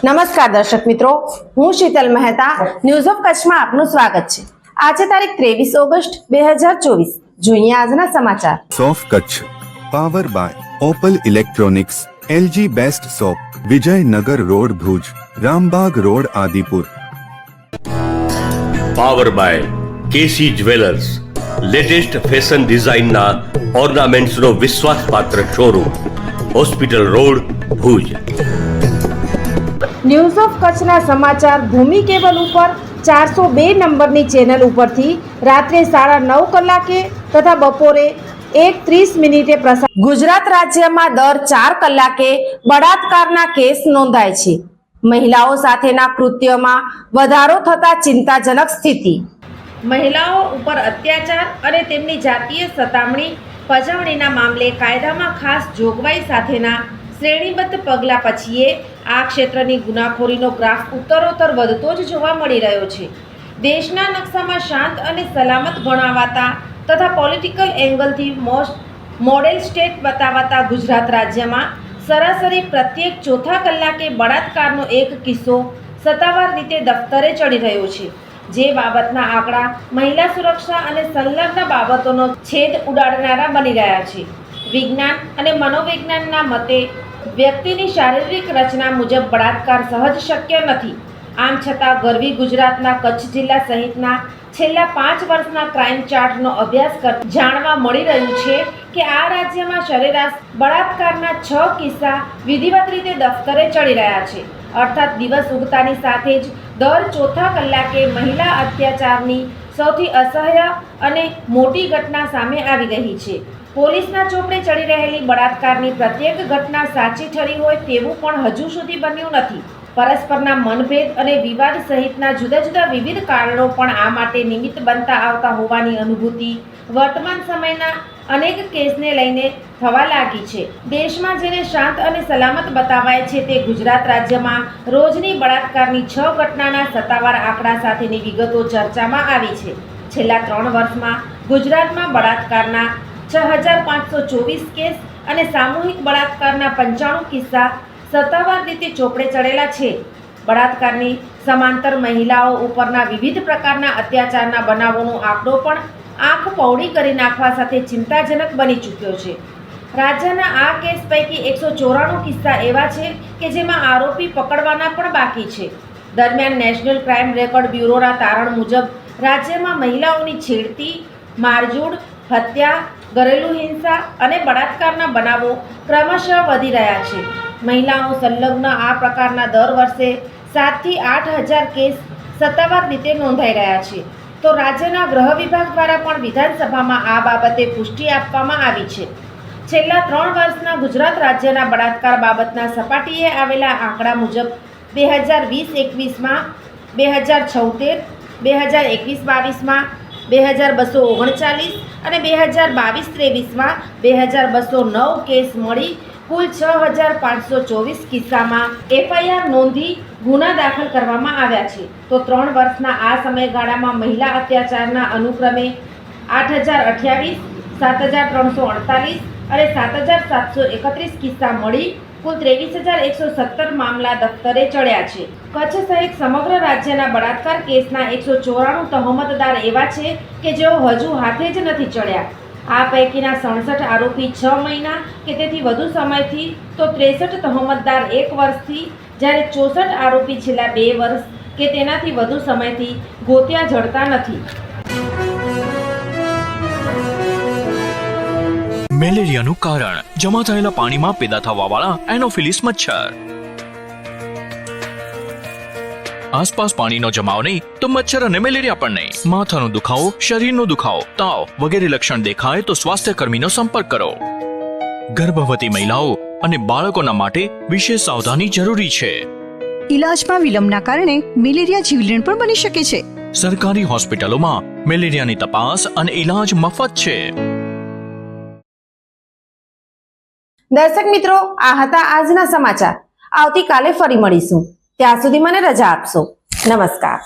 નમસ્કાર દર્શક મિત્રો, હું શીતલ મહેતા ન્યૂઝ ઓફ કચ્છમાં આપનું સ્વાગત છે। આજે તારીખ 23 ઓગસ્ટ 2024। જોઈએ આજના સમાચાર। સોફ Kutch power by Opal Electronics, LG Best Shop, Vijaynagar road Bhuj, Rambag road Adipur. Power by KC Jewellers, latest fashion ડિઝાઇનના ઓર્નામેન્ટ્સનો વિશ્વાસપાત્ર showroom, hospital road Bhuj. News of કચ્છના સમાચાર ભૂમિ કેબલ ઉપર 402 નંબરની ચેનલ ઉપરથી રાત્રે 9:30 કલાકે તથા બપોરે 1:30 પ્રસાર। ગુજરાત રાજ્યમાં દર 4 કલાકે બળાત્કારના કેસ નોંધાય છે। મહિલાઓ સાથેના કૃત્યોમાં વધારો થતા ચિંતાજનક સ્થિતિ। મહિલાઓ ઉપર અત્યાચાર અને તેમની જાતીય સતામણી પજવણીના મામલે કાયદામાં ખાસ જોગવાઈ સાથેના શ્રેણીબદ્ધ પગલાં પછીએ આ ક્ષેત્રની ગુનાખોરીનો ગ્રાફ ઉત્તરોત્તર વધતો જ જોવા મળી રહ્યો છે। દેશના નકશામાં શાંત અને સલામત ગણાવાતા તથા પોલિટિકલ એંગલથી મોડેલ સ્ટેટ બતાવાતા ગુજરાત રાજ્યમાં સરાસરી પ્રત્યેક ચોથા કલાકે બળાત્કારનો એક કિસ્સો સત્તાવાર રીતે દફતરે ચડી રહ્યો છે। જે બાબતના આંકડા મહિલા સુરક્ષા અને સંલગ્ન બાબતોનો છેદ ઉડાડનારા બની રહ્યા છે। વિજ્ઞાન અને મનોવિજ્ઞાનના મતે વ્યક્તિની શારીરિક રચના મુજબ બળાત્કાર સહજ શક્ય નથી। આમ છતાં ગરવી ગુજરાતના કચ્છ જિલ્લા સહિતના છેલ્લા 5 વર્ષના ક્રાઇમ ચાર્ટનો અભ્યાસ કરતા જાણવા મળી રહ્યું છે કે આ રાજ્યમાં સરેરાશ બળાત્કારના 6 કિસ્સા વિધિવત રીતે દફતરે ચડી રહ્યા છે। અર્થાત દિવસ ઉગતાની સાથે જ દર ચોથા કલાકે મહિલા અત્યાચારની સૌથી અસહ્ય અને મોટી ઘટના સામે આવી રહી છે। પોલીસના ચોપડે ચડી રહેલી બળાત્કારની પ્રત્યેક ઘટના સાચી ઠરી હોય તેવું પણ હજુ સુધી બન્યું નથી। પરસ્પરના મનભેદ અને વિવાદ સહિતના જુદા જુદા વિવિધ કારણો પણ આ માટે નિમિત્ત બનતા આવતા હોવાની અનુભૂતિ વર્તમાન સમયના અનેક કેસને લઈને થવા લાગી છે। દેશમાં જેને શાંત અને સલામત બતાવાય છે તે ગુજરાત રાજ્યમાં રોજની બળાત્કારની 6 ઘટનાના સત્તાવાર આંકડા સાથેની વિગતો ચર્ચામાં આવી છે। છેલ્લા 3 વર્ષમાં ગુજરાતમાં બળાત્કારના 6524 કેસ અને સામૂહિક બળાત્કારના 95 કિસ્સા સત્તાવાર રીતે ચોપડે ચડેલા છે। બળાત્કારની સમાંતર મહિલાઓ ઉપરના વિવિધ પ્રકારના અત્યાચારના બનાવોનો આંકડો પણ આંખ પહોળી કરી નાખવા સાથે ચિંતાજનક બની ચૂક્યો છે। રાજ્યના આ કેસ પૈકી 194 કિસ્સા એવા છે કે જેમાં આરોપી પકડવાના પણ બાકી છે। દરમિયાન નેશનલ ક્રાઇમ રેકોર્ડ બ્યુરોના તારણ મુજબ રાજ્યમાં મહિલાઓની છેડતી, મારઝૂડ, હત્યા, ઘરેલુ હિંસા અને બળાત્કારના બનાવો ક્રમશઃ વધી રહ્યા છે। મહિલાઓ સંલગ્ન આ પ્રકારના દર વર્ષે 7 થી 8,000 કેસ સત્તાવાર રીતે નોંધાઈ રહ્યા છે। તો રાજ્યના ગૃહ વિભાગ દ્વારા પણ વિધાનસભામાં આ બાબતે પુષ્ટિ આપવામાં આવી છે। છેલ્લા 3 વર્ષના ગુજરાત રાજ્યના બળાત્કાર બાબતના સપાટીએ આવેલા આંકડા મુજબ 2020-21માં 2076, 2021-22માં 2239 અને 2022-23માં 2209 કેસ મળી કુલ 6524 કિસ્સામાં એફઆઈઆર નોંધી ગુના દાખલ કરવામાં આવ્યા છે। તો 3 વર્ષના આ સમયગાળામાં મહિલા અત્યાચારના અનુક્રમે 8028, 7348 અને 7731 કિસ્સા મળી કુલ 23117 મામલા દફતરે ચડ્યા છે। કચ્છ સહિત સમગ્ર રાજ્યના બળાત્કાર કેસના 194 તહોમતદાર એવા છે કે જેઓ હજુ હાથે જ નથી ચડ્યા। આ પૈકીના 67 આરોપી 6 મહિના કે તેથી વધુ સમયથી, તો 63 તહોમતદાર 1 વર્ષથી, જ્યારે 64 આરોપી છેલ્લા 2 વર્ષ કે તેનાથી વધુ સમયથી ગોત્યા જડતા નથી। મેલેરિયાનું કારણ જમા થયેલા પાણીમાં પેદા થવાવાળા એનોફિલિસ મચ્છર। આસપાસ પાણીનો જમાવ નહીં તો મચ્છર અને મેલેરિયા પણ નહીં। માથાનો દુખાવો, શરીરનો દુખાવો, તાવ વગેરે લક્ષણ દેખાય તો સ્વાસ્થ્ય કર્મીનો સંપર્ક કરો। ગર્ભવતી મહિલાઓ અને બાળકોના માટે વિશેષ સાવધાની જરૂરી છે। ઇલાજમાં વિલંબના કારણે મેલેરિયા જીવલેણ પણ બની શકે છે। સરકારી હોસ્પિટલોમાં મેલેરિયાની તપાસ અને ઇલાજ મફત છે। દર્શક મિત્રો, આ હતા આજના સમાચાર। આવતીકાલે ફરી મળીશું। ત્યાં સુધી મને રજા આપશો। નમસ્કાર।